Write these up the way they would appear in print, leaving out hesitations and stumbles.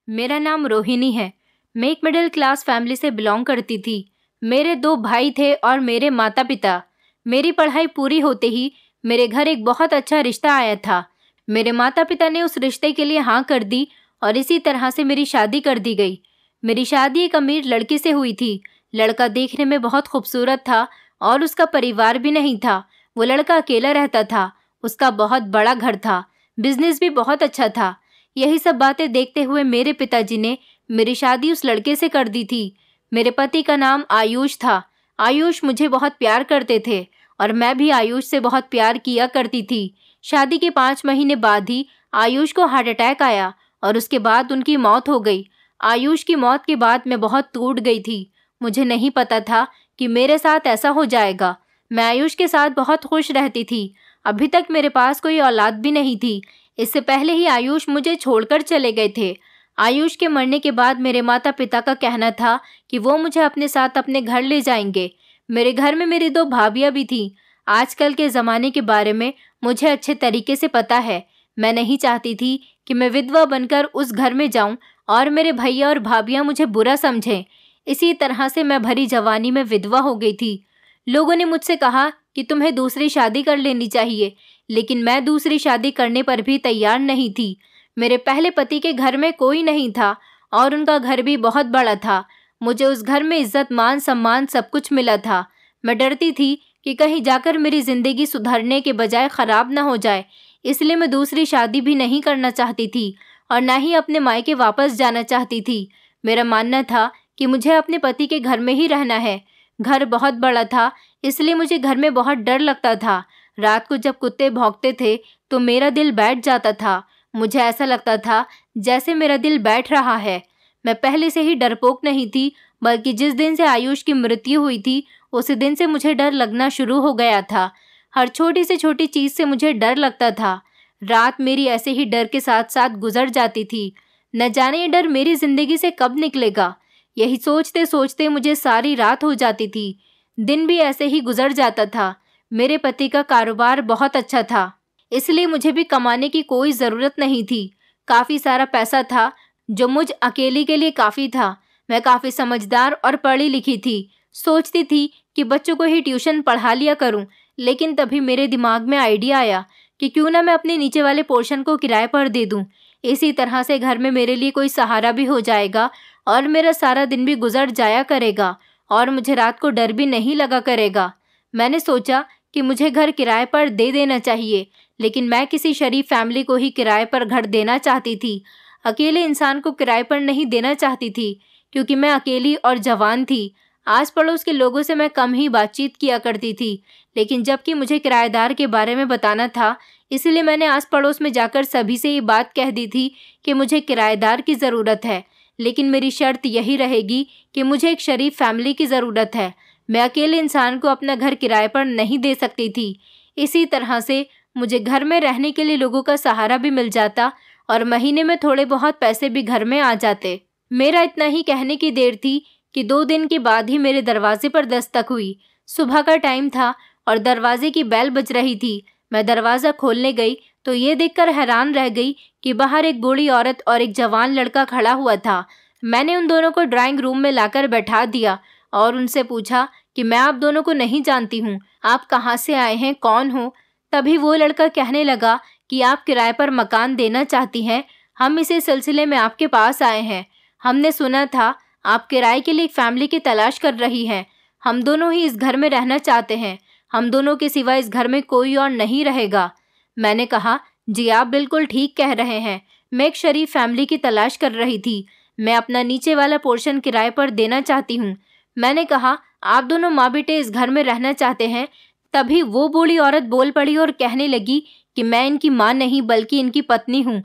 मेरा नाम रोहिणी है। मैं एक मिडिल क्लास फैमिली से बिलोंग करती थी। मेरे 2 भाई थे और मेरे माता पिता। मेरी पढ़ाई पूरी होते ही मेरे घर एक बहुत अच्छा रिश्ता आया था। मेरे माता पिता ने उस रिश्ते के लिए हाँ कर दी और इसी तरह से मेरी शादी कर दी गई। मेरी शादी एक अमीर लड़की से हुई थी। लड़का देखने में बहुत खूबसूरत था और उसका परिवार भी नहीं था। वो लड़का अकेला रहता था। उसका बहुत बड़ा घर था। बिजनेस भी बहुत अच्छा था। यही सब बातें देखते हुए मेरे पिताजी ने मेरी शादी उस लड़के से कर दी थी। मेरे पति का नाम आयुष था। आयुष मुझे बहुत प्यार करते थे और मैं भी आयुष से बहुत प्यार किया करती थी। शादी के 5 महीने बाद ही आयुष को हार्ट अटैक आया और उसके बाद उनकी मौत हो गई। आयुष की मौत के बाद मैं बहुत टूट गई थी। मुझे नहीं पता था कि मेरे साथ ऐसा हो जाएगा। मैं आयुष के साथ बहुत खुश रहती थी। अभी तक मेरे पास कोई औलाद भी नहीं थी। इससे पहले ही आयुष मुझे छोड़कर चले गए थे। आयुष के मरने के बाद मेरे माता पिता का कहना था कि वो मुझे अपने साथ अपने घर ले जाएंगे। मेरे घर में मेरी 2 भाभियां भी थीं। आजकल के ज़माने के बारे में मुझे अच्छे तरीके से पता है। मैं नहीं चाहती थी कि मैं विधवा बनकर उस घर में जाऊं और मेरे भैया और भाभियां मुझे बुरा समझें। इसी तरह से मैं भरी जवानी में विधवा हो गई थी। लोगों ने मुझसे कहा कि तुम्हें दूसरी शादी कर लेनी चाहिए, लेकिन मैं दूसरी शादी करने पर भी तैयार नहीं थी। मेरे पहले पति के घर में कोई नहीं था और उनका घर भी बहुत बड़ा था। मुझे उस घर में इज्जत मान सम्मान सब कुछ मिला था। मैं डरती थी कि कहीं जाकर मेरी जिंदगी सुधरने के बजाय खराब न हो जाए, इसलिए मैं दूसरी शादी भी नहीं करना चाहती थी और ना ही अपने मायके वापस जाना चाहती थी। मेरा मानना था कि मुझे अपने पति के घर में ही रहना है। घर बहुत बड़ा था, इसलिए मुझे घर में बहुत डर लगता था। रात को जब कुत्ते भौंकते थे तो मेरा दिल बैठ जाता था। मुझे ऐसा लगता था जैसे मेरा दिल बैठ रहा है। मैं पहले से ही डरपोक नहीं थी, बल्कि जिस दिन से आयुष की मृत्यु हुई थी उसी दिन से मुझे डर लगना शुरू हो गया था। हर छोटी से छोटी चीज़ से मुझे डर लगता था। रात मेरी ऐसे ही डर के साथ साथ गुजर जाती थी। न जाने ये डर मेरी ज़िंदगी से कब निकलेगा। यही सोचते सोचते मुझे सारी रात हो जाती थी। दिन भी ऐसे ही गुजर जाता था। मेरे पति का कारोबार बहुत अच्छा था, इसलिए मुझे भी कमाने की कोई ज़रूरत नहीं थी। काफ़ी सारा पैसा था जो मुझ अकेली के लिए काफ़ी था। मैं काफ़ी समझदार और पढ़ी लिखी थी। सोचती थी कि बच्चों को ही ट्यूशन पढ़ा लिया करूं, लेकिन तभी मेरे दिमाग में आइडिया आया कि क्यों ना मैं अपने नीचे वाले पोर्शन को किराए पर दे दूं। इसी तरह से घर में मेरे लिए कोई सहारा भी हो जाएगा और मेरा सारा दिन भी गुजर जाया करेगा और मुझे रात को डर भी नहीं लगा करेगा। मैंने सोचा कि मुझे घर किराए पर दे देना चाहिए, लेकिन मैं किसी शरीफ फैमिली को ही किराए पर घर देना चाहती थी। अकेले इंसान को किराए पर नहीं देना चाहती थी, क्योंकि मैं अकेली और जवान थी। आस पड़ोस के लोगों से मैं कम ही बातचीत किया करती थी, लेकिन जबकि मुझे किराएदार के बारे में बताना था, इसलिए मैंने आस पड़ोस में जाकर सभी से ये बात कह दी थी कि मुझे किराएदार की ज़रूरत है, लेकिन मेरी शर्त यही रहेगी कि मुझे एक शरीफ फैमिली की ज़रूरत है। मैं अकेले इंसान को अपना घर किराए पर नहीं दे सकती थी। इसी तरह से मुझे घर में रहने के लिए लोगों का सहारा भी मिल जाता और महीने में थोड़े बहुत पैसे भी घर में आ जाते। मेरा इतना ही कहने की देर थी कि 2 दिन के बाद ही मेरे दरवाजे पर दस्तक हुई। सुबह का टाइम था और दरवाजे की बेल बज रही थी। मैं दरवाज़ा खोलने गई तो ये देखकर हैरान रह गई कि बाहर एक बूढ़ी औरत और एक जवान लड़का खड़ा हुआ था। मैंने उन दोनों को ड्राइंग रूम में लाकर बैठा दिया और उनसे पूछा कि मैं आप दोनों को नहीं जानती हूँ, आप कहाँ से आए हैं, कौन हो? तभी वो लड़का कहने लगा कि आप किराए पर मकान देना चाहती हैं, हम इसी सिलसिले में आपके पास आए हैं। हमने सुना था आप किराए के लिए एक फैमिली की तलाश कर रही हैं। हम दोनों ही इस घर में रहना चाहते हैं। हम दोनों के सिवा इस घर में कोई और नहीं रहेगा। मैंने कहा, जी आप बिल्कुल ठीक कह रहे हैं। मैं एक शरीफ फैमिली की तलाश कर रही थी। मैं अपना नीचे वाला पोर्शन किराए पर देना चाहती हूँ। मैंने कहा, आप दोनों माँ बेटे इस घर में रहना चाहते हैं? तभी वो बूढ़ी औरत बोल पड़ी और कहने लगी कि मैं इनकी माँ नहीं बल्कि इनकी पत्नी हूँ।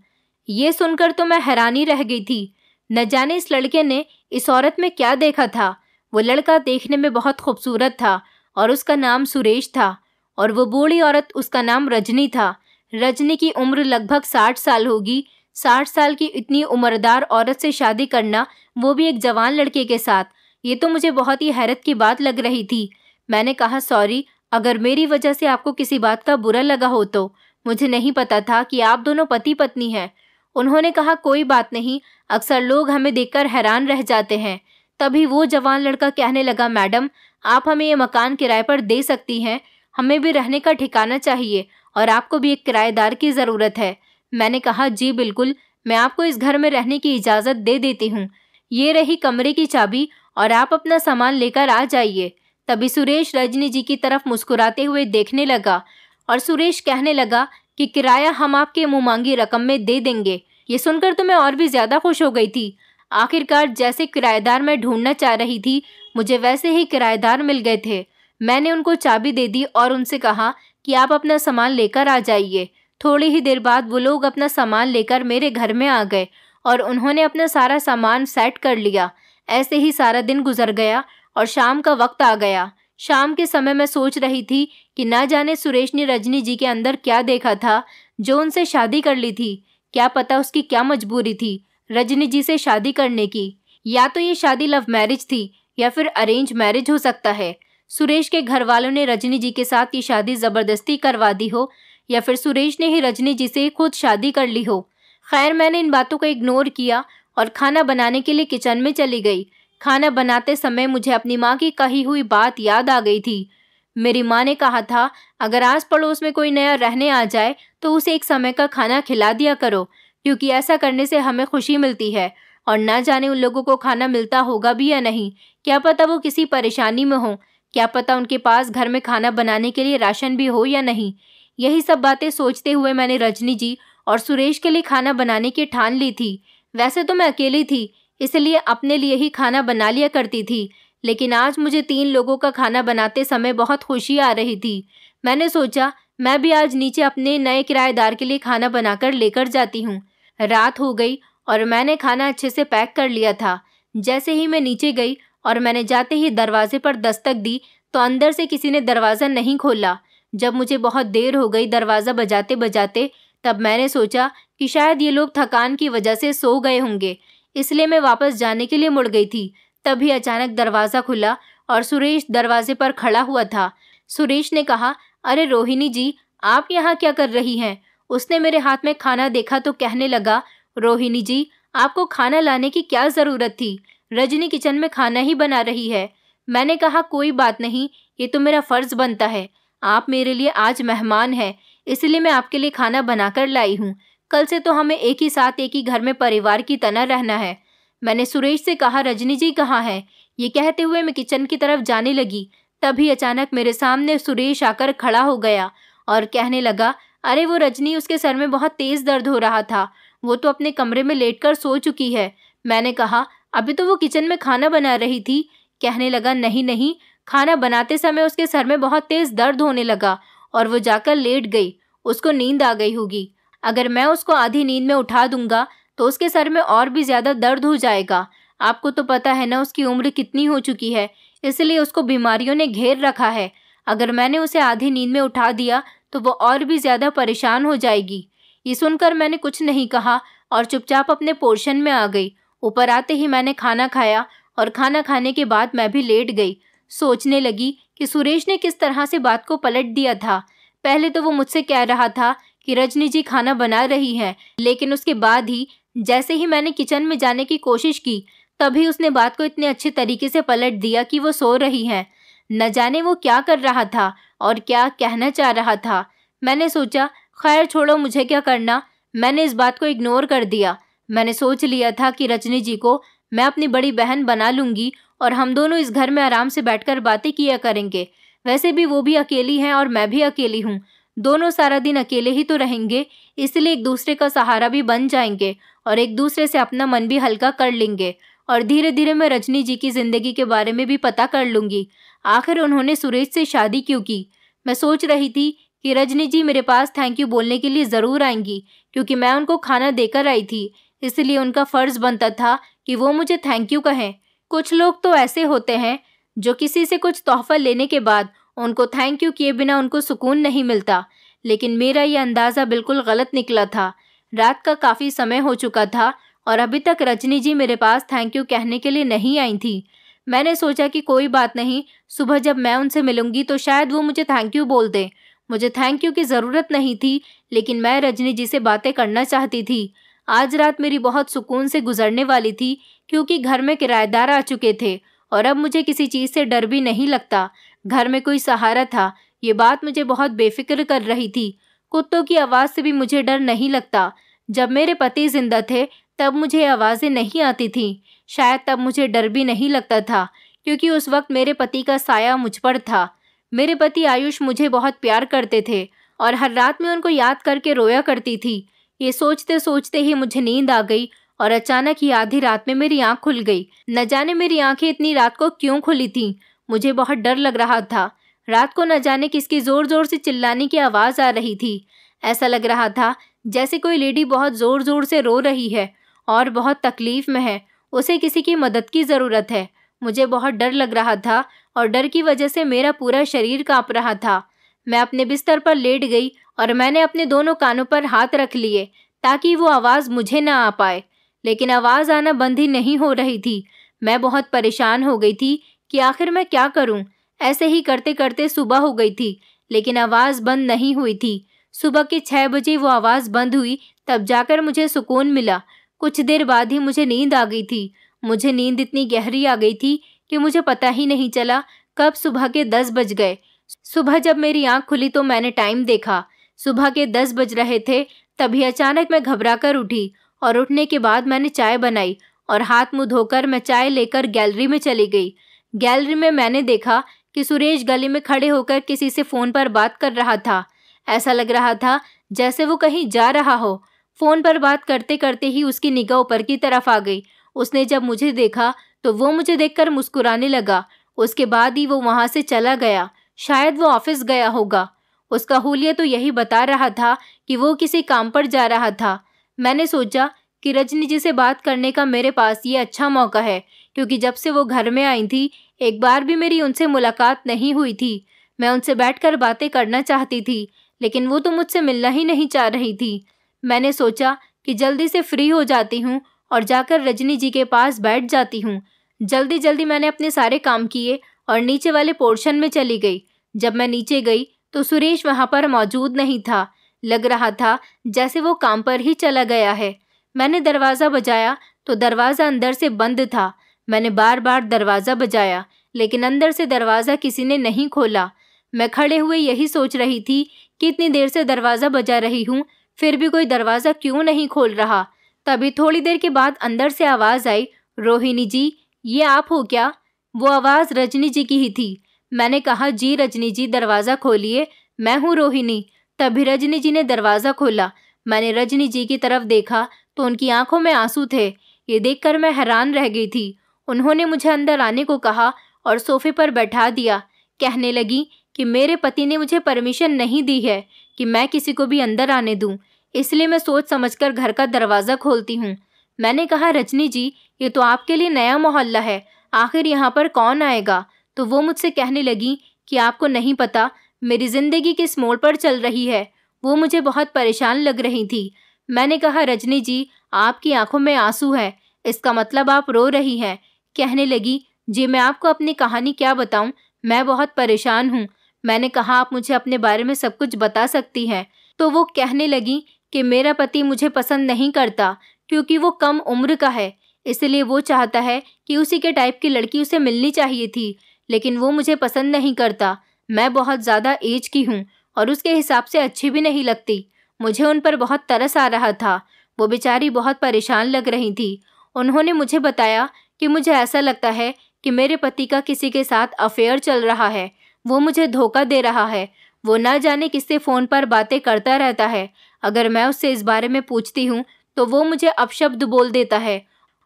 ये सुनकर तो मैं हैरानी रह गई थी। न जाने इस लड़के ने इस औरत में क्या देखा था। वो लड़का देखने में बहुत खूबसूरत था और उसका नाम सुरेश था, और वो बूढ़ी औरत, उसका नाम रजनी था। रजनी की उम्र लगभग 60 साल होगी। 60 साल की इतनी उम्रदार औरत से शादी करना, वो भी एक जवान लड़के के साथ, ये तो मुझे बहुत ही हैरत की बात लग रही थी। मैंने कहा, सॉरी, अगर मेरी वजह से आपको किसी बात का बुरा लगा हो तो। मुझे नहीं पता था कि आप दोनों पति पत्नी हैं। उन्होंने कहा, कोई बात नहीं, अक्सर लोग हमें देखकर हैरान रह जाते हैं। तभी वो जवान लड़का कहने लगा, मैडम, आप हमें ये मकान किराए पर दे सकती हैं, हमें भी रहने का ठिकाना चाहिए और आपको भी एक किराएदार की ज़रूरत है। मैंने कहा, जी बिल्कुल, मैं आपको इस घर में रहने की इजाज़त दे देती हूँ। ये रही कमरे की चाबी और आप अपना सामान लेकर आ जाइए। तभी सुरेश रजनी जी की तरफ मुस्कुराते हुए देखने लगा और सुरेश कहने लगा कि किराया हम आपके मुँह मांगी रकम में दे देंगे। ये सुनकर तो मैं और भी ज़्यादा खुश हो गई थी। आखिरकार जैसे किराएदार मैं ढूंढना चाह रही थी, मुझे वैसे ही किराएदार मिल गए थे। मैंने उनको चाबी दे दी और उनसे कहा कि आप अपना सामान लेकर आ जाइए। थोड़ी ही देर बाद वो लोग अपना सामान लेकर मेरे घर में आ गए और उन्होंने अपना सारा सामान सेट कर लिया। ऐसे ही सारा दिन गुजर गया और शाम का वक्त आ गया। शाम के समय मैं सोच रही थी कि ना जाने सुरेश ने रजनी जी के अंदर क्या देखा था जो उनसे शादी कर ली थी। क्या पता उसकी क्या मजबूरी थी रजनी जी से शादी करने की। या तो ये शादी लव मैरिज थी या फिर अरेंज मैरिज हो सकता है। सुरेश के घर वालों ने रजनी जी के साथ ये शादी ज़बरदस्ती करवा दी हो या फिर सुरेश ने ही रजनी जी से खुद शादी कर ली हो। खैर, मैंने इन बातों को इग्नोर किया और खाना बनाने के लिए किचन में चली गई। खाना बनाते समय मुझे अपनी माँ की कही हुई बात याद आ गई थी। मेरी माँ ने कहा था, अगर आस पड़ोस में कोई नया रहने आ जाए तो उसे एक समय का खाना खिला दिया करो, क्योंकि ऐसा करने से हमें खुशी मिलती है और ना जाने उन लोगों को खाना मिलता होगा भी या नहीं। क्या पता वो किसी परेशानी में हो, क्या पता उनके पास घर में खाना बनाने के लिए राशन भी हो या नहीं। यही सब बातें सोचते हुए मैंने रजनी जी और सुरेश के लिए खाना बनाने की ठान ली थी। वैसे तो मैं अकेली थी, इसलिए अपने लिए ही खाना बना लिया करती थी, लेकिन आज मुझे 3 लोगों का खाना बनाते समय बहुत खुशी आ रही थी। मैंने सोचा मैं भी आज नीचे अपने नए किराएदार के लिए खाना बनाकर लेकर जाती हूँ। रात हो गई और मैंने खाना अच्छे से पैक कर लिया था। जैसे ही मैं नीचे गई और मैंने जाते ही दरवाजे पर दस्तक दी तो अंदर से किसी ने दरवाज़ा नहीं खोला। जब मुझे बहुत देर हो गई दरवाज़ा बजाते बजाते, तब मैंने सोचा कि शायद ये लोग थकान की वजह से सो गए होंगे, इसलिए मैं वापस जाने के लिए मुड़ गई थी। तभी अचानक दरवाज़ा खुला और सुरेश दरवाजे पर खड़ा हुआ था। सुरेश ने कहा, अरे रोहिणी जी, आप यहाँ क्या कर रही हैं? उसने मेरे हाथ में खाना देखा तो कहने लगा, रोहिणी जी, आपको खाना लाने की क्या ज़रूरत थी? रजनी किचन में खाना ही बना रही है। मैंने कहा, कोई बात नहीं, ये तो मेरा फ़र्ज़ बनता है। आप मेरे लिए आज मेहमान हैं, इसलिए मैं आपके लिए खाना बनाकर लाई हूँ। कल से तो हमें एक ही साथ एक ही घर में परिवार की तरह रहना है। मैंने सुरेश से कहा, रजनी जी कहाँ हैं? ये कहते हुए मैं किचन की तरफ जाने लगी। तभी अचानक मेरे सामने सुरेश आकर खड़ा हो गया और कहने लगा, अरे वो रजनी, उसके सर में बहुत तेज़ दर्द हो रहा था, वो तो अपने कमरे में लेटकर सो चुकी है। मैंने कहा, अभी तो वो किचन में खाना बना रही थी। कहने लगा, नहीं नहीं, खाना बनाते समय उसके सर में बहुत तेज़ दर्द होने लगा और वो जाकर लेट गई। उसको नींद आ गई होगी। अगर मैं उसको आधी नींद में उठा दूंगा तो उसके सर में और भी ज़्यादा दर्द हो जाएगा। आपको तो पता है ना उसकी उम्र कितनी हो चुकी है, इसलिए उसको बीमारियों ने घेर रखा है। अगर मैंने उसे आधी नींद में उठा दिया तो वो और भी ज़्यादा परेशान हो जाएगी। ये सुनकर मैंने कुछ नहीं कहा और चुपचाप अपने पोर्शन में आ गई। ऊपर आते ही मैंने खाना खाया और खाना खाने के बाद मैं भी लेट गई। सोचने लगी कि सुरेश ने किस तरह से बात को पलट दिया था। पहले तो वो मुझसे कह रहा था कि रजनी जी खाना बना रही हैं, लेकिन उसके बाद ही जैसे ही मैंने किचन में जाने की कोशिश की, तभी उसने बात को इतने अच्छे तरीके से पलट दिया कि वो सो रही हैं। न जाने वो क्या कर रहा था और क्या कहना चाह रहा था। मैंने सोचा, खैर छोड़ो, मुझे क्या करना। मैंने इस बात को इग्नोर कर दिया। मैंने सोच लिया था कि रजनी जी को मैं अपनी बड़ी बहन बना लूँगी और हम दोनों इस घर में आराम से बैठकर बातें किया करेंगे। वैसे भी वो भी अकेली हैं और मैं भी अकेली हूँ, दोनों सारा दिन अकेले ही तो रहेंगे, इसलिए एक दूसरे का सहारा भी बन जाएंगे और एक दूसरे से अपना मन भी हल्का कर लेंगे। और धीरे धीरे मैं रजनी जी की ज़िंदगी के बारे में भी पता कर लूँगी। आखिर उन्होंने सुरेश से शादी क्यों की? मैं सोच रही थी कि रजनी जी मेरे पास थैंक यू बोलने के लिए ज़रूर आएंगी, क्योंकि मैं उनको खाना देकर आई थी, इसलिए उनका फ़र्ज़ बनता था कि वो मुझे थैंक यू कहें। कुछ लोग तो ऐसे होते हैं जो किसी से कुछ तोहफ़ा लेने के बाद उनको थैंक यू किए बिना उनको सुकून नहीं मिलता, लेकिन मेरा ये अंदाज़ा बिल्कुल गलत निकला था। रात का काफ़ी समय हो चुका था और अभी तक रजनी जी मेरे पास थैंक यू कहने के लिए नहीं आई थी। मैंने सोचा कि कोई बात नहीं, सुबह जब मैं उनसे मिलूंगी तो शायद वो मुझे थैंक यू बोल दें। मुझे थैंक यू की ज़रूरत नहीं थी, लेकिन मैं रजनी जी से बातें करना चाहती थी। आज रात मेरी बहुत सुकून से गुजरने वाली थी, क्योंकि घर में किराएदार आ चुके थे और अब मुझे किसी चीज़ से डर भी नहीं लगता। घर में कोई सहारा था। ये बात मुझे बहुत बेफिक्र कर रही थी। कुत्तों की आवाज़ से भी मुझे डर नहीं लगता। जब मेरे पति जिंदा थे तब मुझे आवाज़ें नहीं आती थीं। शायद तब मुझे डर भी नहीं लगता था, क्योंकि उस वक्त मेरे पति का साया मुझ पर था। मेरे पति आयुष मुझे बहुत प्यार करते थे और हर रात मैं उनको याद करके रोया करती थी। ये सोचते सोचते ही मुझे नींद आ गई और अचानक ही आधी रात में मेरी आंख खुल गई। न जाने मेरी आंखें इतनी रात को क्यों खुली थीं। मुझे बहुत डर लग रहा था। रात को न जाने किसकी जोर जोर से चिल्लाने की आवाज़ आ रही थी। ऐसा लग रहा था जैसे कोई लेडी बहुत जोर जोर से रो रही है और बहुत तकलीफ में है, उसे किसी की मदद की ज़रूरत है। मुझे बहुत डर लग रहा था और डर की वजह से मेरा पूरा शरीर काँप रहा था। मैं अपने बिस्तर पर लेट गई और मैंने अपने दोनों कानों पर हाथ रख लिए ताकि वो आवाज़ मुझे ना आ पाए, लेकिन आवाज़ आना बंद ही नहीं हो रही थी। मैं बहुत परेशान हो गई थी कि आखिर मैं क्या करूं। ऐसे ही करते करते सुबह हो गई थी, लेकिन आवाज़ बंद नहीं हुई थी। सुबह के 6 बजे वो आवाज़ बंद हुई, तब जाकर मुझे सुकून मिला। कुछ देर बाद ही मुझे नींद आ गई थी। मुझे नींद इतनी गहरी आ गई थी कि मुझे पता ही नहीं चला कब सुबह के 10 बज गए। सुबह जब मेरी आंख खुली तो मैंने टाइम देखा। सुबह के 10 बज रहे थे। तभी अचानक मैं घबराकर उठी और उठने के बाद मैंने चाय बनाई और हाथ मुंह धोकर मैं चाय लेकर गैलरी में चली गई। गैलरी में मैंने देखा कि सुरेश गली में खड़े होकर किसी से फ़ोन पर बात कर रहा था। ऐसा लग रहा था जैसे वो कहीं जा रहा हो। फ़ोन पर बात करते करते ही उसकी निगाह ऊपर की तरफ आ गई। उसने जब मुझे देखा तो वो मुझे देखकर मुस्कुराने लगा। उसके बाद ही वो वहाँ से चला गया। शायद वो ऑफिस गया होगा। उसका हुलिया तो यही बता रहा था कि वो किसी काम पर जा रहा था। मैंने सोचा कि रजनी जी से बात करने का मेरे पास ये अच्छा मौका है, क्योंकि जब से वो घर में आई थी एक बार भी मेरी उनसे मुलाकात नहीं हुई थी। मैं उनसे बैठकर बातें करना चाहती थी, लेकिन वो तो मुझसे मिलना ही नहीं चाह रही थी। मैंने सोचा कि जल्दी से फ्री हो जाती हूँ और जाकर रजनी जी के पास बैठ जाती हूँ। जल्दी जल्दी मैंने अपने सारे काम किए और नीचे वाले पोर्शन में चली गई। जब मैं नीचे गई तो सुरेश वहाँ पर मौजूद नहीं था। लग रहा था जैसे वो काम पर ही चला गया है। मैंने दरवाज़ा बजाया तो दरवाज़ा अंदर से बंद था। मैंने बार बार दरवाज़ा बजाया, लेकिन अंदर से दरवाज़ा किसी ने नहीं खोला। मैं खड़े हुए यही सोच रही थी कि इतनी देर से दरवाज़ा बजा रही हूँ, फिर भी कोई दरवाज़ा क्यों नहीं खोल रहा। तभी थोड़ी देर के बाद अंदर से आवाज़ आई, रोहिणी जी, ये आप हो क्या? वो आवाज़ रजनी जी की ही थी। मैंने कहा, जी रजनी जी, दरवाज़ा खोलिए, मैं हूँ रोहिणी। तभी रजनी जी ने दरवाज़ा खोला। मैंने रजनी जी की तरफ देखा तो उनकी आंखों में आंसू थे। ये देखकर मैं हैरान रह गई थी। उन्होंने मुझे अंदर आने को कहा और सोफे पर बैठा दिया। कहने लगी कि मेरे पति ने मुझे परमिशन नहीं दी है कि मैं किसी को भी अंदर आने दूं, इसलिए मैं सोच समझकर घर का दरवाज़ा खोलती हूँ। मैंने कहा, रजनी जी, ये तो आपके लिए नया मोहल्ला है, आखिर यहाँ पर कौन आएगा? तो वो मुझसे कहने लगी कि आपको नहीं पता मेरी ज़िंदगी किस मोड़ पर चल रही है। वो मुझे बहुत परेशान लग रही थी। मैंने कहा, रजनी जी, आपकी आंखों में आंसू है, इसका मतलब आप रो रही हैं। कहने लगी, जी मैं आपको अपनी कहानी क्या बताऊं, मैं बहुत परेशान हूं। मैंने कहा, आप मुझे अपने बारे में सब कुछ बता सकती हैं। तो वो कहने लगी कि मेरा पति मुझे पसंद नहीं करता, क्योंकि वो कम उम्र का है, इसलिए वो चाहता है कि उसी के टाइप की लड़की उसे मिलनी चाहिए थी, लेकिन वो मुझे पसंद नहीं करता। मैं बहुत ज़्यादा एज की हूँ और उसके हिसाब से अच्छी भी नहीं लगती। मुझे उन पर बहुत तरस आ रहा था। वो बेचारी बहुत परेशान लग रही थी। उन्होंने मुझे बताया कि मुझे ऐसा लगता है कि मेरे पति का किसी के साथ अफेयर चल रहा है। वो मुझे धोखा दे रहा है। वो ना जाने किससे फ़ोन पर बातें करता रहता है। अगर मैं उससे इस बारे में पूछती हूँ तो वो मुझे अपशब्द बोल देता है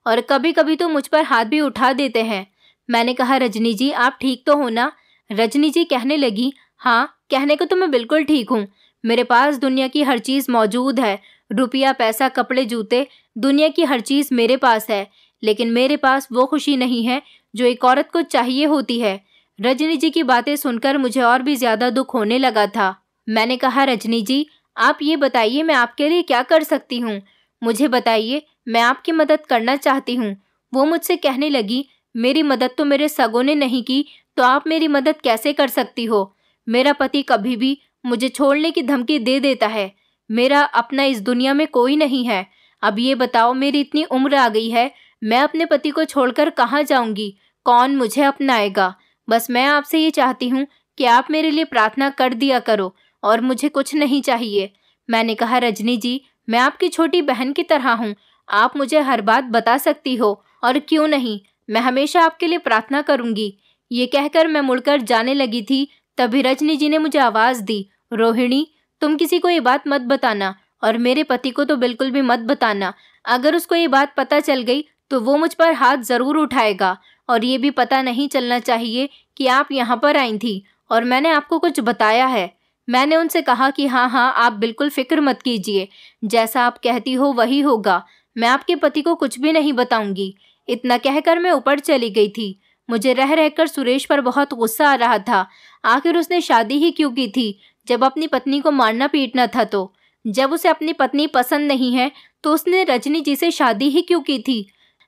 और कभी कभी तो मुझ पर हाथ भी उठा देते हैं। मैंने कहा, रजनी जी, आप ठीक तो हो ना? रजनी जी कहने लगी, हाँ, कहने को तो मैं बिल्कुल ठीक हूँ। मेरे पास दुनिया की हर चीज़ मौजूद है, रुपया, पैसा, कपड़े, जूते, दुनिया की हर चीज़ मेरे पास है, लेकिन मेरे पास वो खुशी नहीं है जो एक औरत को चाहिए होती है। रजनी जी की बातें सुनकर मुझे और भी ज़्यादा दुख होने लगा था। मैंने कहा, रजनी जी, आप ये बताइए मैं आपके लिए क्या कर सकती हूँ? मुझे बताइए, मैं आपकी मदद करना चाहती हूँ। वो मुझसे कहने लगी, मेरी मदद तो मेरे सगों ने नहीं की, तो आप मेरी मदद कैसे कर सकती हो? मेरा पति कभी भी मुझे छोड़ने की धमकी दे देता है। मेरा अपना इस दुनिया में कोई नहीं है। अब ये बताओ, मेरी इतनी उम्र आ गई है, मैं अपने पति को छोड़कर कहाँ जाऊंगी? कौन मुझे अपनाएगा? बस मैं आपसे ये चाहती हूँ कि आप मेरे लिए प्रार्थना कर दिया करो और मुझे कुछ नहीं चाहिए। मैंने कहा, रजनी जी, मैं आपकी छोटी बहन की तरह हूँ, आप मुझे हर बात बता सकती हो और क्यों नहीं, मैं हमेशा आपके लिए प्रार्थना करूंगी। ये कहकर मैं मुड़कर जाने लगी थी, तभी रजनी जी ने मुझे आवाज़ दी, रोहिणी, तुम किसी को ये बात मत बताना और मेरे पति को तो बिल्कुल भी मत बताना। अगर उसको ये बात पता चल गई तो वो मुझ पर हाथ ज़रूर उठाएगा और ये भी पता नहीं चलना चाहिए कि आप यहाँ पर आई थी और मैंने आपको कुछ बताया है। मैंने उनसे कहा कि हाँ हाँ, आप बिल्कुल फिक्र मत कीजिए, जैसा आप कहती हो वही होगा, मैं आपके पति को कुछ भी नहीं बताऊंगी। इतना कहकर मैं ऊपर चली गई थी। मुझे रह रहकर सुरेश पर बहुत गुस्सा आ रहा था। आखिर उसने शादी ही क्यों की थी जब अपनी पत्नी को मारना पीटना था? तो जब उसे अपनी पत्नी पसंद नहीं है तो उसने रजनी जी से शादी ही क्यों की थी?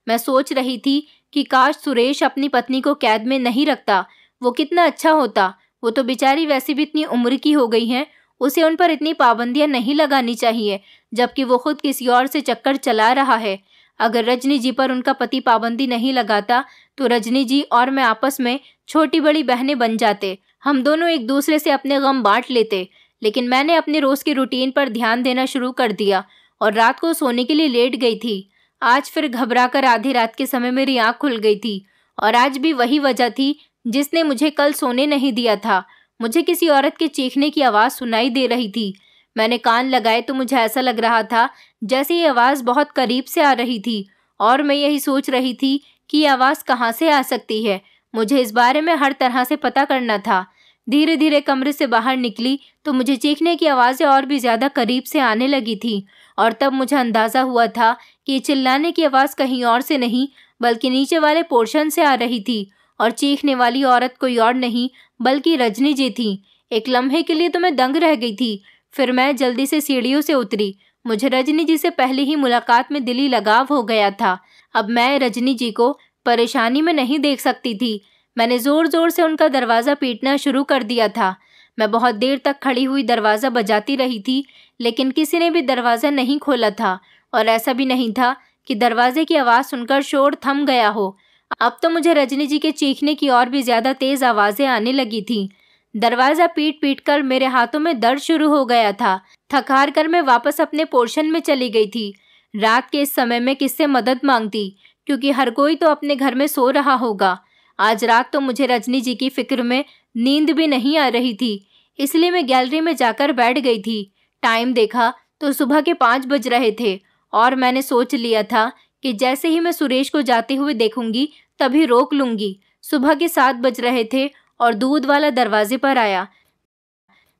मैं सोच रही थी कि काश सुरेश अपनी पत्नी को कैद में नहीं रखता, वो कितना अच्छा होता। वो तो बेचारी वैसे भी इतनी उम्र की हो गई हैं, उसे उन पर इतनी पाबंदियां नहीं लगानी चाहिए, जबकि वो खुद किसी और से चक्कर चला रहा है। अगर रजनी जी पर उनका पति पाबंदी नहीं लगाता तो रजनी जी और मैं आपस में छोटी बड़ी बहनें बन जाते, हम दोनों एक दूसरे से अपने गम बांट लेते। लेकिन मैंने अपने रोज़ की रूटीन पर ध्यान देना शुरू कर दिया और रात को सोने के लिए लेट गई थी। आज फिर घबराकर आधी रात के समय मेरी आँख खुल गई थी और आज भी वही वजह थी जिसने मुझे कल सोने नहीं दिया था। मुझे किसी औरत के चीखने की आवाज़ सुनाई दे रही थी। मैंने कान लगाए तो मुझे ऐसा लग रहा था जैसे ये आवाज़ बहुत करीब से आ रही थी और मैं यही सोच रही थी कि ये आवाज़ कहाँ से आ सकती है। मुझे इस बारे में हर तरह से पता करना था। धीरे धीरे कमरे से बाहर निकली तो मुझे चीखने की आवाज़ें और भी ज़्यादा करीब से आने लगी थी और तब मुझे अंदाज़ा हुआ था कि चिल्लाने की आवाज़ कहीं और से नहीं बल्कि नीचे वाले पोर्शन से आ रही थी और चीखने वाली औरत कोई और नहीं बल्कि रजनी जी थी। एक लम्हे के लिए तो मैं दंग रह गई थी। फिर मैं जल्दी से सीढ़ियों से उतरी। मुझे रजनी जी से पहले ही मुलाकात में दिली लगाव हो गया था। अब मैं रजनी जी को परेशानी में नहीं देख सकती थी। मैंने ज़ोर ज़ोर से उनका दरवाज़ा पीटना शुरू कर दिया था। मैं बहुत देर तक खड़ी हुई दरवाज़ा बजाती रही थी, लेकिन किसी ने भी दरवाज़ा नहीं खोला था और ऐसा भी नहीं था कि दरवाजे की आवाज़ सुनकर शोर थम गया हो। अब तो मुझे रजनी जी के चीखने की और भी ज़्यादा तेज़ आवाज़ें आने लगी थीं। दरवाज़ा पीट पीट कर मेरे हाथों में दर्द शुरू हो गया था। थक हार कर मैं वापस अपने पोर्शन में चली गई थी। रात के इस समय में किससे मदद मांगती, क्योंकि हर कोई तो अपने घर में सो रहा होगा। आज रात तो मुझे रजनी जी की फिक्र में नींद भी नहीं आ रही थी, इसलिए मैं गैलरी में जाकर बैठ गई थी। टाइम देखा तो सुबह के 5 बज रहे थे और मैंने सोच लिया था कि जैसे ही मैं सुरेश को जाते हुए देखूंगी तभी रोक लूंगी। सुबह के 7 बज रहे थे और दूध वाला दरवाजे पर आया।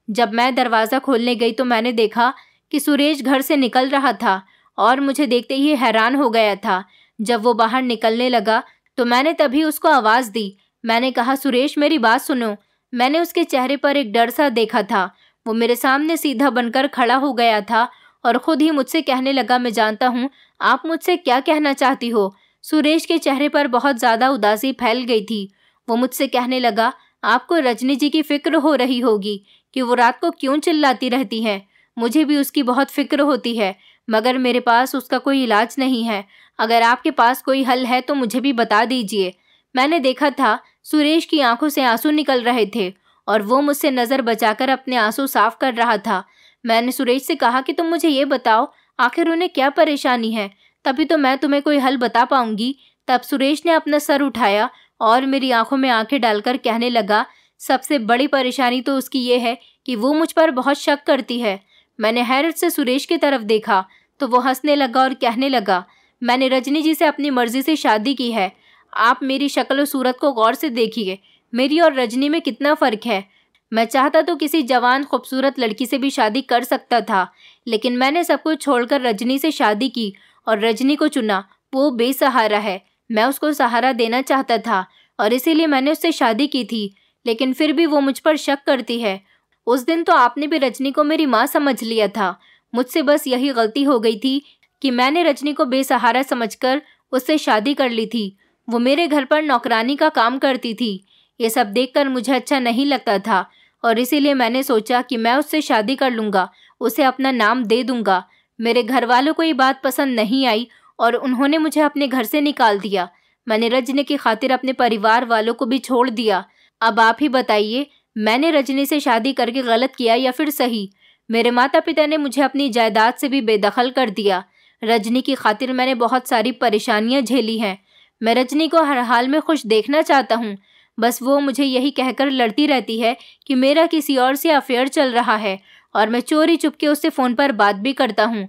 जब मैं दरवाज़ा खोलने गई तो मैंने देखा कि सुरेश घर से निकल रहा था और मुझे देखते ही हैरान हो गया था। जब वो बाहर निकलने लगा तो मैंने तभी उसको आवाज़ दी। मैंने कहा, सुरेश, मेरी बात सुनो। मैंने उसके चेहरे पर एक डर सा देखा था। वो मेरे सामने सीधा बनकर खड़ा हो गया था और ख़ुद ही मुझसे कहने लगा, मैं जानता हूँ आप मुझसे क्या कहना चाहती हो। सुरेश के चेहरे पर बहुत ज़्यादा उदासी फैल गई थी। वो मुझसे कहने लगा, आपको रजनी जी की फ़िक्र हो रही होगी कि वो रात को क्यों चिल्लाती रहती हैं। मुझे भी उसकी बहुत फ़िक्र होती है, मगर मेरे पास उसका कोई इलाज नहीं है। अगर आपके पास कोई हल है तो मुझे भी बता दीजिए। मैंने देखा था सुरेश की आंखों से आंसू निकल रहे थे और वो मुझसे नज़र बचाकर अपने आंसू साफ कर रहा था। मैंने सुरेश से कहा कि तुम मुझे ये बताओ, आखिर उन्हें क्या परेशानी है, तभी तो मैं तुम्हें कोई हल बता पाऊंगी। तब सुरेश ने अपना सर उठाया और मेरी आंखों में आंखें डालकर कहने लगा, सबसे बड़ी परेशानी तो उसकी ये है कि वो मुझ पर बहुत शक करती है। मैंने हैरत से सुरेश की तरफ देखा तो वो हंसने लगा और कहने लगा, मैंने रजनी जी से अपनी मर्जी से शादी की है। आप मेरी शक्ल और सूरत को गौर से देखिए, मेरी और रजनी में कितना फ़र्क है। मैं चाहता तो किसी जवान खूबसूरत लड़की से भी शादी कर सकता था, लेकिन मैंने सब कुछ छोड़कर रजनी से शादी की और रजनी को चुना। वो बेसहारा है, मैं उसको सहारा देना चाहता था और इसीलिए मैंने उससे शादी की थी, लेकिन फिर भी वो मुझ पर शक करती है। उस दिन तो आपने भी रजनी को मेरी माँ समझ लिया था। मुझसे बस यही गलती हो गई थी कि मैंने रजनी को बेसहारा समझकर उससे शादी कर ली थी। वो मेरे घर पर नौकरानी का काम करती थी। ये सब देखकर मुझे अच्छा नहीं लगता था और इसीलिए मैंने सोचा कि मैं उससे शादी कर लूँगा, उसे अपना नाम दे दूँगा। मेरे घर वालों को ये बात पसंद नहीं आई और उन्होंने मुझे अपने घर से निकाल दिया। मैंने रजनी की खातिर अपने परिवार वालों को भी छोड़ दिया। अब आप ही बताइए, मैंने रजनी से शादी करके गलत किया या फिर सही? मेरे माता पिता ने मुझे अपनी जायदाद से भी बेदखल कर दिया। रजनी की खातिर मैंने बहुत सारी परेशानियां झेली हैं। मैं रजनी को हर हाल में खुश देखना चाहता हूँ, बस वो मुझे यही कहकर लड़ती रहती है कि मेरा किसी और से अफेयर चल रहा है और मैं चोरी चुपके उससे फ़ोन पर बात भी करता हूँ।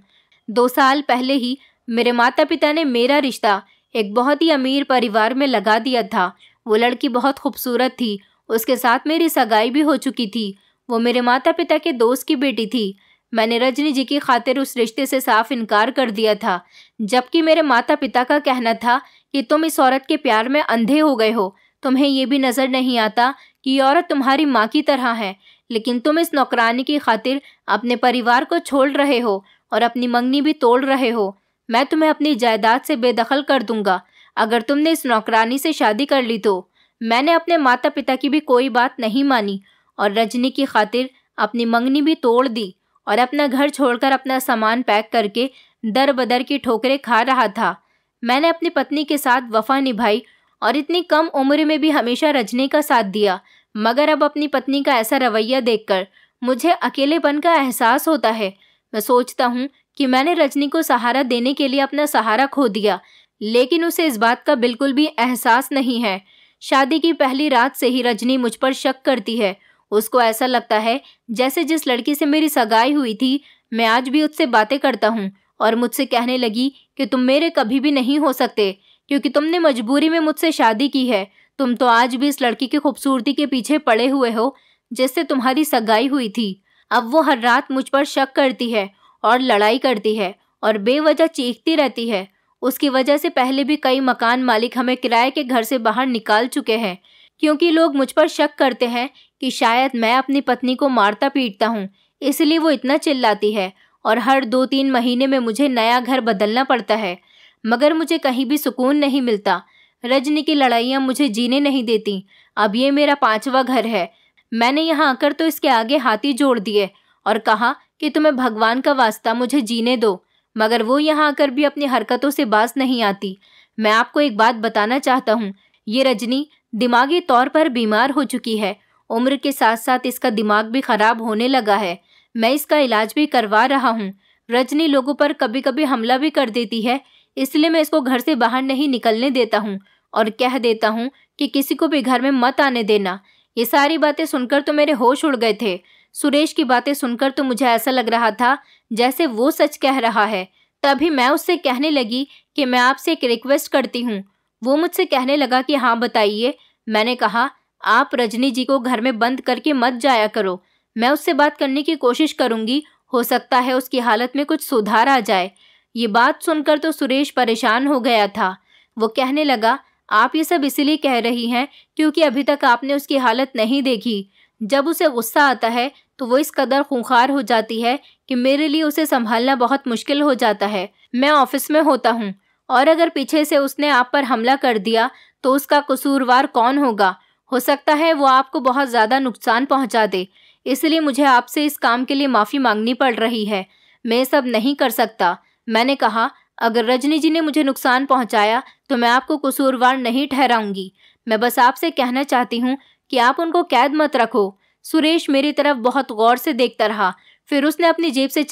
2 साल पहले ही मेरे माता पिता ने मेरा रिश्ता एक बहुत ही अमीर परिवार में लगा दिया था। वो लड़की बहुत खूबसूरत थी, उसके साथ मेरी सगाई भी हो चुकी थी। वो मेरे माता पिता के दोस्त की बेटी थी। मैंने रजनी जी की खातिर उस रिश्ते से साफ इनकार कर दिया था, जबकि मेरे माता पिता का कहना था कि तुम इस औरत के प्यार में अंधे हो गए हो। तुम्हें ये भी नज़र नहीं आता कि ये औरत तुम्हारी माँ की तरह है, लेकिन तुम इस नौकरानी की खातिर अपने परिवार को छोड़ रहे हो और अपनी मंगनी भी तोड़ रहे हो। मैं तुम्हें अपनी जायदाद से बेदखल कर दूंगा अगर तुमने इस नौकरानी से शादी कर ली तो। मैंने अपने माता पिता की भी कोई बात नहीं मानी और रजनी की खातिर अपनी मंगनी भी तोड़ दी और अपना घर छोड़कर अपना सामान पैक करके दर बदर की ठोकरें खा रहा था। मैंने अपनी पत्नी के साथ वफा निभाई और इतनी कम उम्र में भी हमेशा रजनी का साथ दिया, मगर अब अपनी पत्नी का ऐसा रवैया देखकर मुझे अकेलेपन का एहसास होता है। मैं सोचता हूँ कि मैंने रजनी को सहारा देने के लिए अपना सहारा खो दिया, लेकिन उसे इस बात का बिल्कुल भी एहसास नहीं है। शादी की पहली रात से ही रजनी मुझ पर शक करती है। उसको ऐसा लगता है जैसे जिस लड़की से मेरी सगाई हुई थी, मैं आज भी उससे बातें करता हूँ और मुझसे कहने लगी कि तुम मेरे कभी भी नहीं हो सकते क्योंकि तुमने मजबूरी में मुझसे शादी की है। तुम तो आज भी इस लड़की की खूबसूरती के पीछे पड़े हुए हो जिससे तुम्हारी सगाई हुई थी। अब वो हर रात मुझ पर शक करती है और लड़ाई करती है और बेवजह चीखती रहती है। उसकी वजह से पहले भी कई मकान मालिक हमें किराए के घर से बाहर निकाल चुके हैं, क्योंकि लोग मुझ पर शक करते हैं कि शायद मैं अपनी पत्नी को मारता पीटता हूँ, इसलिए वो इतना चिल्लाती है और हर 2-3 महीने में मुझे नया घर बदलना पड़ता है, मगर मुझे कहीं भी सुकून नहीं मिलता। रजनी की लड़ाइयाँ मुझे जीने नहीं देती। अब ये मेरा 5वां घर है। मैंने यहाँ आकर तो इसके आगे हाथी जोड़ दिए और कहा कि तुम्हें भगवान का वास्ता मुझे जीने दो, मगर वो यहाँ आकर भी अपनी हरकतों से बाज नहीं आती। मैं आपको एक बात बताना चाहता हूँ, ये रजनी दिमागी तौर पर बीमार हो चुकी है। उम्र के साथ साथ इसका दिमाग भी खराब होने लगा है। मैं इसका इलाज भी करवा रहा हूँ। रजनी लोगों पर कभी कभी हमला भी कर देती है, इसलिए मैं इसको घर से बाहर नहीं निकलने देता हूँ और कह देता हूँ कि किसी को भी घर में मत आने देना। ये सारी बातें सुनकर तो मेरे होश उड़ गए थे। सुरेश की बातें सुनकर तो मुझे ऐसा लग रहा था जैसे वो सच कह रहा है। तभी मैं उससे कहने लगी कि मैं आपसे एक रिक्वेस्ट करती हूँ। वो मुझसे कहने लगा कि हाँ बताइए। मैंने कहा, आप रजनी जी को घर में बंद करके मत जाया करो। मैं उससे बात करने की कोशिश करूँगी, हो सकता है उसकी हालत में कुछ सुधार आ जाए। ये बात सुनकर तो सुरेश परेशान हो गया था। वो कहने लगा, आप ये सब इसीलिए कह रही हैं क्योंकि अभी तक आपने उसकी हालत नहीं देखी। जब उसे गुस्सा आता है तो वो इस कदर खूंखार हो जाती है कि मेरे लिए उसे संभालना बहुत मुश्किल हो जाता है। मैं ऑफिस में होता हूँ और अगर पीछे से उसने आप पर हमला कर दिया तो उसका कसूरवार कौन होगा? हो सकता है वो आपको बहुत ज़्यादा नुकसान पहुँचा दे, इसलिए मुझे आपसे इस काम के लिए माफ़ी मांगनी पड़ रही है। मैं ये सब नहीं कर सकता। मैंने कहा, अगर रजनी जी ने मुझे नुकसान पहुँचाया तो मैं आपको कसूरवार नहीं ठहराऊंगी। मैं बस आपसे कहना चाहती हूँ कि आप उनको कैद मत रखो। सुरेश मेरी तरफ बहुत गौर से देखता रहा। फिर उसने अपनी जेब से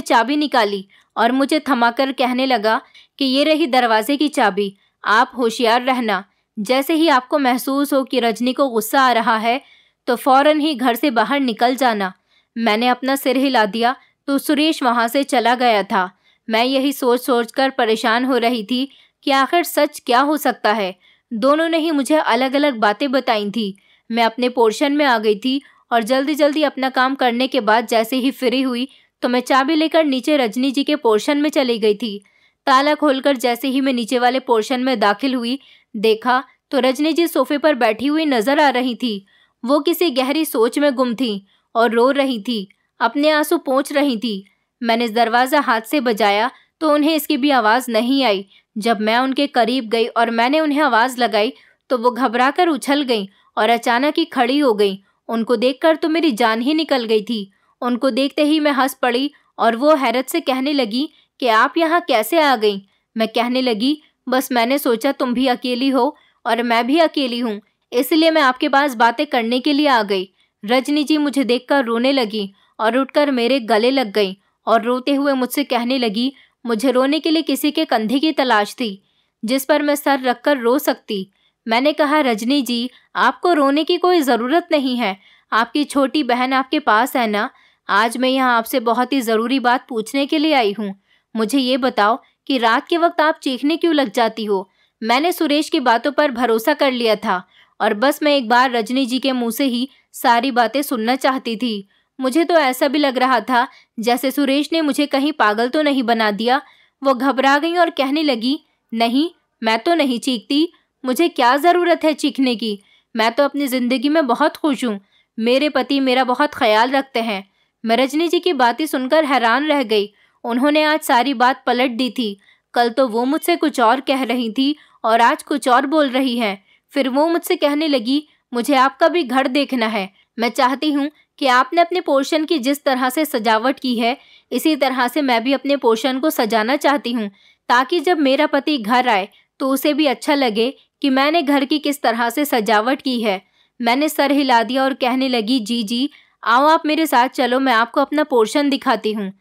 चाबी निकाली और मुझे थमाकर कहने लगा कि ये रही दरवाजे की चाबी, आप होशियार रहना। जैसे ही आपको महसूस हो कि रजनी को गुस्सा आ रहा है तो फौरन ही घर से बाहर निकल जाना। मैंने अपना सिर हिला दिया तो सुरेश वहाँ से चला गया था। मैं यही सोच सोच कर परेशान हो रही थी कि आखिर सच क्या हो सकता है। दोनों ने ही मुझे अलग अलग बातें बताई थी। मैं अपने पोर्शन में आ गई थी और जल्दी जल्दी अपना काम करने के बाद जैसे ही फ्री हुई तो मैं चाबी लेकर नीचे रजनी जी के पोर्शन में चली गई थी। ताला खोलकर जैसे ही मैं नीचे वाले पोर्शन में दाखिल हुई, देखा तो रजनी जी सोफे पर बैठी हुई नजर आ रही थी। वो किसी गहरी सोच में गुम थी और रो रही थी, अपने आंसू पोंछ रही थी। मैंने दरवाज़ा हाथ से बजाया तो उन्हें इसकी भी आवाज़ नहीं आई। जब मैं उनके करीब गई और मैंने उन्हें आवाज़ लगाई तो वो घबराकर उछल गईं और अचानक ही खड़ी हो गईं। उनको देखकर तो मेरी जान ही निकल गई थी। उनको देखते ही मैं हंस पड़ी और वो हैरत से कहने लगी कि आप यहाँ कैसे आ गई। मैं कहने लगी, बस मैंने सोचा तुम भी अकेली हो और मैं भी अकेली हूँ, इसलिए मैं आपके पास बातें करने के लिए आ गई। रजनी जी मुझे देखकर रोने लगी और उठकर मेरे गले लग गई और रोते हुए मुझसे कहने लगी, मुझे रोने के लिए किसी के कंधे की तलाश थी जिस पर मैं सर रखकर रो सकती। मैंने कहा, रजनी जी, आपको रोने की कोई ज़रूरत नहीं है, आपकी छोटी बहन आपके पास है ना। आज मैं यहाँ आपसे बहुत ही ज़रूरी बात पूछने के लिए आई हूँ। मुझे ये बताओ कि रात के वक्त आप चीखने क्यों लग जाती हो। मैंने सुरेश की बातों पर भरोसा कर लिया था और बस मैं एक बार रजनी जी के मुंह से ही सारी बातें सुनना चाहती थी। मुझे तो ऐसा भी लग रहा था जैसे सुरेश ने मुझे कहीं पागल तो नहीं बना दिया। वो घबरा गई और कहने लगी, नहीं, मैं तो नहीं चीखती, मुझे क्या ज़रूरत है चीखने की। मैं तो अपनी ज़िंदगी में बहुत खुश हूँ। मेरे पति मेरा बहुत ख्याल रखते हैं। मैं रजनी जी की बातें सुनकर हैरान रह गई। उन्होंने आज सारी बात पलट दी थी। कल तो वो मुझसे कुछ और कह रही थी और आज कुछ और बोल रही हैं। फिर वो मुझसे कहने लगी, मुझे आपका भी घर देखना है। मैं चाहती हूँ कि आपने अपने पोर्शन की जिस तरह से सजावट की है, इसी तरह से मैं भी अपने पोर्शन को सजाना चाहती हूँ, ताकि जब मेरा पति घर आए तो उसे भी अच्छा लगे कि मैंने घर की किस तरह से सजावट की है। मैंने सर हिला दिया और कहने लगी, जी जी, आओ आप मेरे साथ चलो, मैं आपको अपना पोर्शन दिखाती हूँ।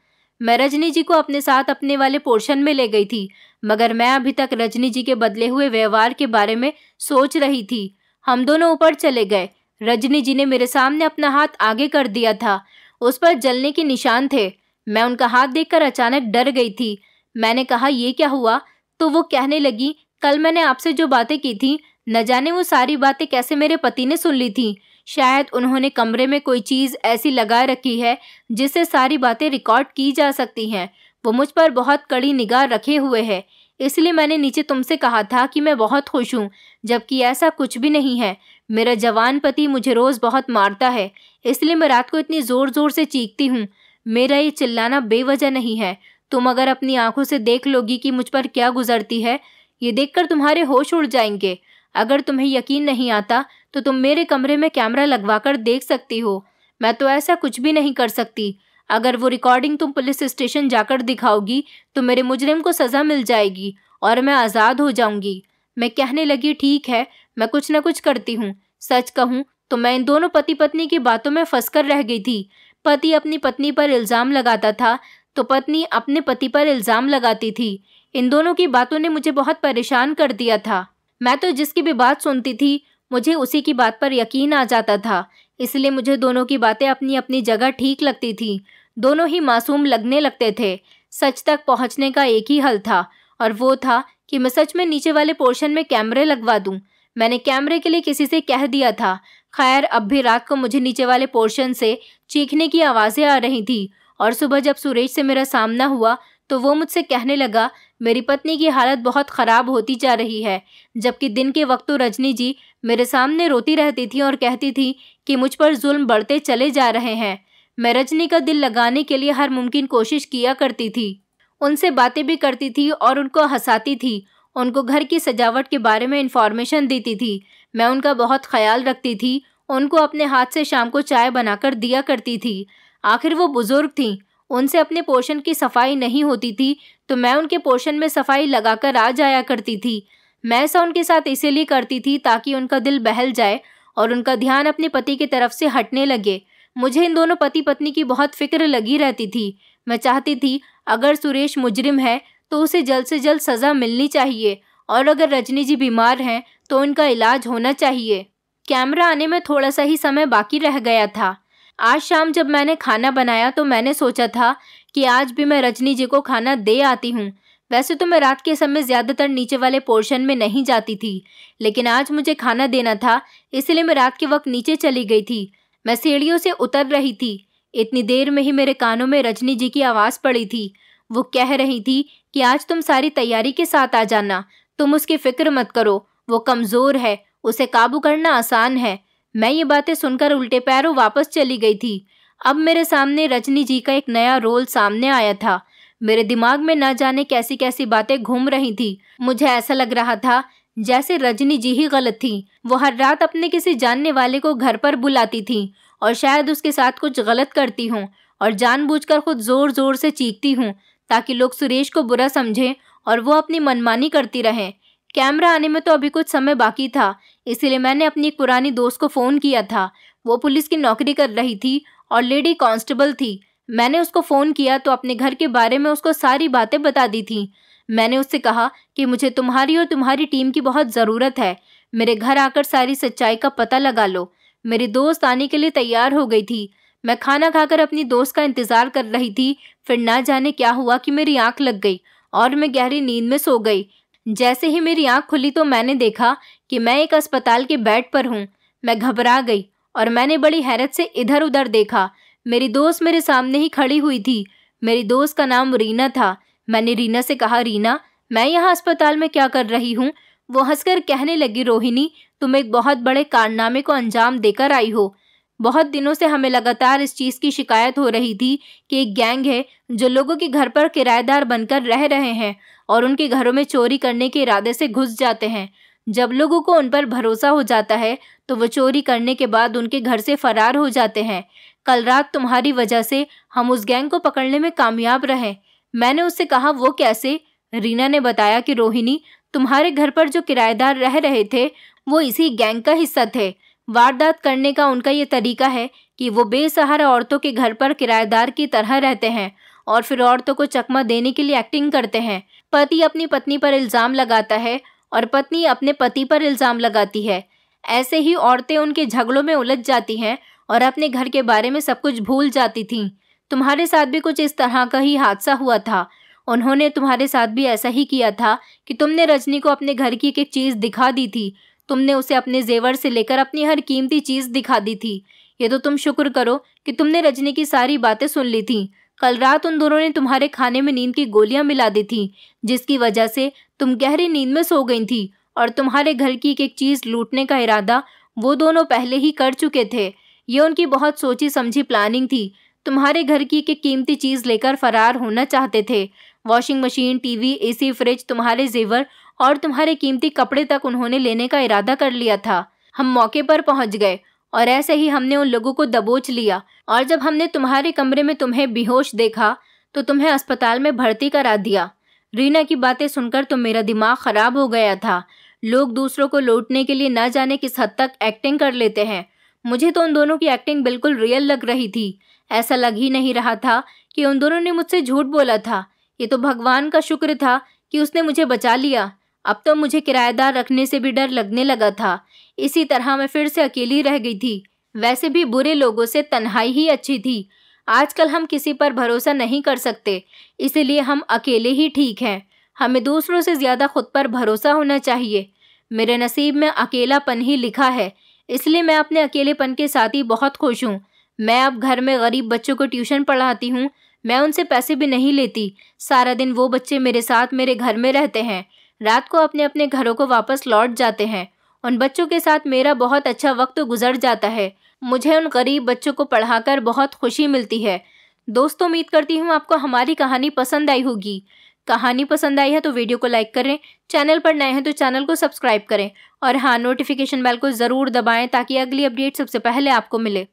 मैं रजनी जी को अपने साथ अपने वाले पोर्शन में ले गई थी, मगर मैं अभी तक रजनी जी के बदले हुए व्यवहार के बारे में सोच रही थी। हम दोनों ऊपर चले गए। रजनी जी ने मेरे सामने अपना हाथ आगे कर दिया था। उस पर जलने के निशान थे। मैं उनका हाथ देखकर अचानक डर गई थी। मैंने कहा, ये क्या हुआ? तो वो कहने लगी, कल मैंने आपसे जो बातें की थी, न जाने वो सारी बातें कैसे मेरे पति ने सुन ली थी। शायद उन्होंने कमरे में कोई चीज़ ऐसी लगा रखी है जिससे सारी बातें रिकॉर्ड की जा सकती हैं। वो मुझ पर बहुत कड़ी निगाह रखे हुए है, इसलिए मैंने नीचे तुमसे कहा था कि मैं बहुत खुश हूँ, जबकि ऐसा कुछ भी नहीं है। मेरा जवान पति मुझे रोज़ बहुत मारता है, इसलिए मैं रात को इतनी ज़ोर ज़ोर से चीखती हूँ। मेरा ये चिल्लाना बेवजह नहीं है। तुम अगर अपनी आंखों से देख लोगी कि मुझ पर क्या गुजरती है, ये देखकर तुम्हारे होश उड़ जाएंगे। अगर तुम्हें यकीन नहीं आता तो तुम मेरे कमरे में कैमरा लगवाकर देख सकती हो। मैं तो ऐसा कुछ भी नहीं कर सकती। अगर वो रिकॉर्डिंग तुम पुलिस स्टेशन जाकर दिखाओगी तो मेरे मुजरिम को सज़ा मिल जाएगी और मैं आज़ाद हो जाऊंगी। मैं कहने लगी, ठीक है, मैं कुछ न कुछ करती हूँ। सच कहूँ तो मैं इन दोनों पति पत्नी की बातों में फंसकर रह गई थी। पति अपनी पत्नी पर इल्ज़ाम लगाता था तो पत्नी अपने पति पर इल्ज़ाम लगाती थी। इन दोनों की बातों ने मुझे बहुत परेशान कर दिया था। मैं तो जिसकी भी बात सुनती थी, मुझे उसी की बात पर यकीन आ जाता था। इसलिए मुझे दोनों की बातें अपनी अपनी जगह ठीक लगती थी। दोनों ही मासूम लगने लगते थे। सच तक पहुंचने का एक ही हल था और वो था कि मैं सच में नीचे वाले पोर्शन में कैमरे लगवा दूं। मैंने कैमरे के लिए किसी से कह दिया था। खैर, अब भी रात को मुझे नीचे वाले पोर्शन से चीखने की आवाज़ें आ रही थी और सुबह जब सुरेश से मेरा सामना हुआ तो वो मुझसे कहने लगा, मेरी पत्नी की हालत बहुत ख़राब होती जा रही है। जबकि दिन के वक्त तो रजनी जी मेरे सामने रोती रहती थी और कहती थी कि मुझ पर जुल्म बढ़ते चले जा रहे हैं। मैं रजनी का दिल लगाने के लिए हर मुमकिन कोशिश किया करती थी। उनसे बातें भी करती थी और उनको हंसाती थी। उनको घर की सजावट के बारे में इंफॉर्मेशन देती थी। मैं उनका बहुत ख्याल रखती थी। उनको अपने हाथ से शाम को चाय बनाकर दिया करती थी। आखिर वो बुजुर्ग थीं, उनसे अपने पोर्शन की सफाई नहीं होती थी तो मैं उनके पोर्शन में सफाई लगाकर आ जाया करती थी। मैं ऐसा उनके साथ इसीलिए करती थी ताकि उनका दिल बहल जाए और उनका ध्यान अपने पति की तरफ से हटने लगे। मुझे इन दोनों पति पत्नी की बहुत फिक्र लगी रहती थी। मैं चाहती थी अगर सुरेश मुजरिम है तो उसे जल्द से जल्द सज़ा मिलनी चाहिए और अगर रजनी जी बीमार हैं तो उनका इलाज होना चाहिए। कैमरा आने में थोड़ा सा ही समय बाकी रह गया था। आज शाम जब मैंने खाना बनाया तो मैंने सोचा था कि आज भी मैं रजनी जी को खाना दे आती हूँ। वैसे तो मैं रात के समय ज़्यादातर नीचे वाले पोर्शन में नहीं जाती थी, लेकिन आज मुझे खाना देना था, इसलिए मैं रात के वक्त नीचे चली गई थी। मैं सीढ़ियों से उतर रही थी। इतनी देर में ही मेरे कानों में रजनी जी की आवाज़ पड़ी थी। वो कह रही थी कि आज तुम सारी तैयारी के साथ आ जाना, तुम उसकी फ़िक्र मत करो, वो कमज़ोर है, उसे काबू करना आसान है। मैं ये बातें सुनकर उल्टे पैरों वापस चली गई थी। अब मेरे सामने रजनी जी का एक नया रोल सामने आया था। मेरे दिमाग में न जाने कैसी कैसी बातें घूम रही थी। मुझे ऐसा लग रहा था जैसे रजनी जी ही गलत थी। वो हर रात अपने किसी जानने वाले को घर पर बुलाती थी और शायद उसके साथ कुछ गलत करती हूँ और जानबूझकर खुद जोर जोर से चीखती हूँ ताकि लोग सुरेश को बुरा समझें और वो अपनी मनमानी करती रहें। कैमरा आने में तो अभी कुछ समय बाकी था, इसीलिए मैंने अपनी एक पुरानी दोस्त को फ़ोन किया था। वो पुलिस की नौकरी कर रही थी और लेडी कांस्टेबल थी। मैंने उसको फ़ोन किया तो अपने घर के बारे में उसको सारी बातें बता दी थी। मैंने उससे कहा कि मुझे तुम्हारी और तुम्हारी टीम की बहुत ज़रूरत है। मेरे घर आकर सारी सच्चाई का पता लगा लो। मेरी दोस्त आने के लिए तैयार हो गई थी। मैं खाना खाकर अपनी दोस्त का इंतज़ार कर रही थी। फिर ना जाने क्या हुआ कि मेरी आँख लग गई और मैं गहरी नींद में सो गई। जैसे ही मेरी आँख खुली तो मैंने देखा कि मैं एक अस्पताल के बेड पर हूँ। मैं घबरा गई और मैंने बड़ी हैरत से इधर उधर देखा। मेरी दोस्त मेरे सामने ही खड़ी हुई थी। मेरी दोस्त का नाम रीना था। मैंने रीना से कहा, रीना, मैं यहाँ अस्पताल में क्या कर रही हूँ? वो हंसकर कहने लगी, रोहिणी, तुम एक बहुत बड़े कारनामे को अंजाम देकर आई हो। बहुत दिनों से हमें लगातार इस चीज़ की शिकायत हो रही थी कि एक गैंग है जो लोगों के घर पर किराएदार बनकर रह रहे हैं और उनके घरों में चोरी करने के इरादे से घुस जाते हैं। जब लोगों को उन पर भरोसा हो जाता है तो वो चोरी करने के बाद उनके घर से फरार हो जाते हैं। कल रात तुम्हारी वजह से हम उस गैंग को पकड़ने में कामयाब रहे। मैंने उससे कहा, वो कैसे? रीना ने बताया कि रोहिणी, तुम्हारे घर पर जो किराएदार रह रहे थे वो इसी गैंग का हिस्सा थे। वारदात करने का उनका ये तरीका है कि वो बेसहारा औरतों के घर पर किराएदार की तरह रहते हैं और फिर औरतों को चकमा देने के लिए एक्टिंग करते हैं। पति अपनी पत्नी पर इल्ज़ाम लगाता है और पत्नी अपने पति पर इल्ज़ाम लगाती है। ऐसे ही औरतें उनके झगड़ों में उलझ जाती हैं और अपने घर के बारे में सब कुछ भूल जाती थीं। तुम्हारे साथ भी कुछ इस तरह का ही हादसा हुआ था। उन्होंने तुम्हारे साथ भी ऐसा ही किया था कि तुमने रजनी को अपने घर की एक चीज़ दिखा दी थी। तुमने उसे अपने जेवर से लेकर अपनी हर कीमती चीज़ दिखा दी थी। ये तो तुम शुक्र करो कि तुमने रजनी की सारी बातें सुन ली थी। कल रात उन दोनों ने तुम्हारे खाने में नींद की गोलियां मिला दी थी, जिसकी वजह से तुम गहरी नींद में सो गई थी और तुम्हारे घर की एक चीज़ लूटने का इरादा वो दोनों पहले ही कर चुके थे। ये उनकी बहुत सोची समझी प्लानिंग थी। तुम्हारे घर की एक कीमती चीज़ लेकर फरार होना चाहते थे। Washing machine, TV, AC, fridge, तुम्हारे जेवर और तुम्हारे कीमती कपड़े तक उन्होंने लेने का इरादा कर लिया था। हम मौके पर पहुंच गए और ऐसे ही हमने उन लोगों को दबोच लिया और जब हमने तुम्हारे कमरे में तुम्हें बेहोश देखा तो तुम्हें अस्पताल में भर्ती करा दिया। रीना की बातें सुनकर तो मेरा दिमाग खराब हो गया था। लोग दूसरों को लूटने के लिए न जाने किस हद तक एक्टिंग कर लेते हैं। मुझे तो उन दोनों की एक्टिंग बिल्कुल रियल लग रही थी। ऐसा लग ही नहीं रहा था कि उन दोनों ने मुझसे झूठ बोला था। ये तो भगवान का शुक्र था कि उसने मुझे बचा लिया। अब तो मुझे किराएदार रखने से भी डर लगने लगा था। इसी तरह मैं फिर से अकेली रह गई थी। वैसे भी बुरे लोगों से तन्हाई ही अच्छी थी। आजकल हम किसी पर भरोसा नहीं कर सकते, इसीलिए हम अकेले ही ठीक हैं। हमें दूसरों से ज़्यादा खुद पर भरोसा होना चाहिए। मेरे नसीब में अकेलापन ही लिखा है, इसलिए मैं अपने अकेलेपन के साथ ही बहुत खुश हूँ। मैं अब घर में गरीब बच्चों को ट्यूशन पढ़ाती हूँ। मैं उनसे पैसे भी नहीं लेती। सारा दिन वो बच्चे मेरे साथ मेरे घर में रहते हैं। रात को अपने अपने घरों को वापस लौट जाते हैं। उन बच्चों के साथ मेरा बहुत अच्छा वक्त गुजर जाता है। मुझे उन गरीब बच्चों को पढ़ाकर बहुत खुशी मिलती है। दोस्तों, उम्मीद करती हूँ आपको हमारी कहानी पसंद आई होगी। कहानी पसंद आई है तो वीडियो को लाइक करें, चैनल पर नए हैं तो चैनल को सब्सक्राइब करें और हाँ, नोटिफिकेशन बेल को ज़रूर दबाएं ताकि अगली अपडेट सबसे पहले आपको मिले।